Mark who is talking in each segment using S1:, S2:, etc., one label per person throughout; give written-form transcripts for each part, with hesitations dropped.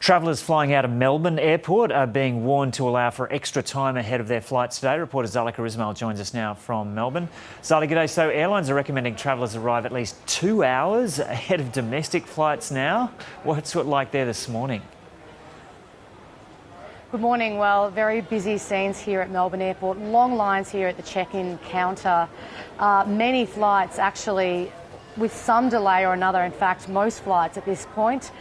S1: Travellers flying out of Melbourne Airport are being warned to allow for extra time ahead of their flights today. Reporter Zalika Ismail joins us now from Melbourne. Zali, g'day. So airlines are recommending travellers arrive at least 2 hours ahead of domestic flights now. What's it like there this morning?
S2: Good morning. Well, very busy scenes here at Melbourne Airport. Long lines here at the check-in counter. Many flights actually with some delay or another. In fact, most flights at this point.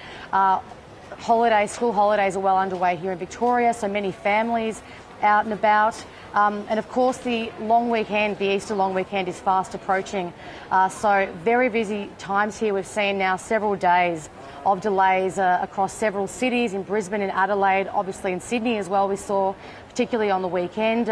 S2: School holidays are well underway here in Victoria, so many families out and about. And of course the long weekend, the Easter long weekend, is fast approaching. So very busy times here. We've seen now several days of delays across several cities, in Brisbane, in Adelaide, obviously in Sydney as well. We saw, particularly on the weekend,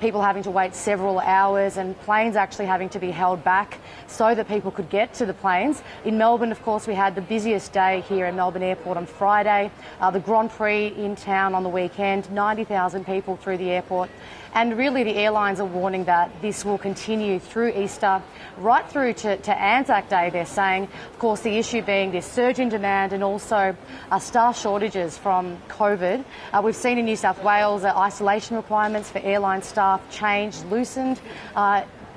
S2: people having to wait several hours and planes actually having to be held back so that people could get to the planes. In Melbourne, of course, we had the busiest day here at Melbourne Airport on Friday. The Grand Prix in town on the weekend, 90,000 people through the airport. And really the airlines are warning that this will continue through Easter, right through to Anzac Day, they're saying. Of course, the issue being this surge in demand and also staff shortages from COVID. We've seen in New South Wales isolation requirements for airline staff changed, loosened.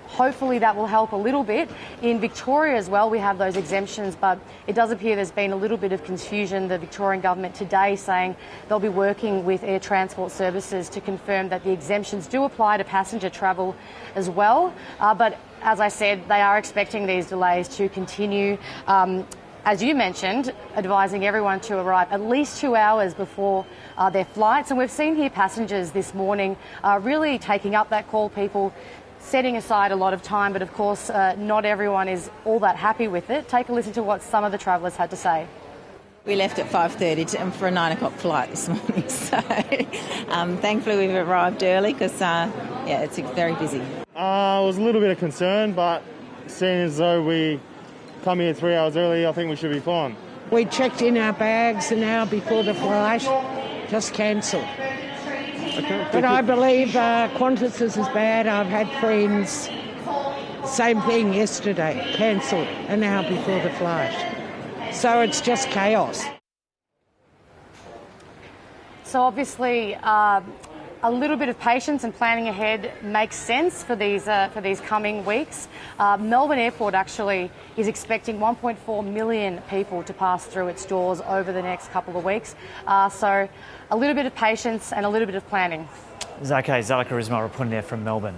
S2: Hopefully that will help a little bit. In Victoria as well, we have those exemptions, but it does appear there's been a little bit of confusion. The Victorian government today saying they'll be working with air transport services to confirm that the exemptions do apply to passenger travel as well. But as I said, they are expecting these delays to continue. As you mentioned, advising everyone to arrive at least 2 hours before their flights. And we've seen here passengers this morning really taking up that call, people setting aside a lot of time, but of course not everyone is all that happy with it. Take a listen to what some of the travellers had to say.
S3: We left at 5:30 for a 9 o'clock flight this morning, so thankfully we've arrived early because it's very busy.
S4: It was a little bit of concern, but seeing as though we come here 3 hours early, I think we should be fine.
S5: We checked in our bags an hour before the flight, just cancelled.
S4: Okay.
S5: But I believe Qantas is as bad. I've had friends, same thing yesterday, cancelled an hour before the flight. So it's just chaos.
S2: So obviously a little bit of patience and planning ahead makes sense for these coming weeks. Melbourne Airport actually is expecting 1.4 million people to pass through its doors over the next couple of weeks. So a little bit of patience and a little bit of planning.
S1: Okay, Zalika Ismail reporting there from Melbourne.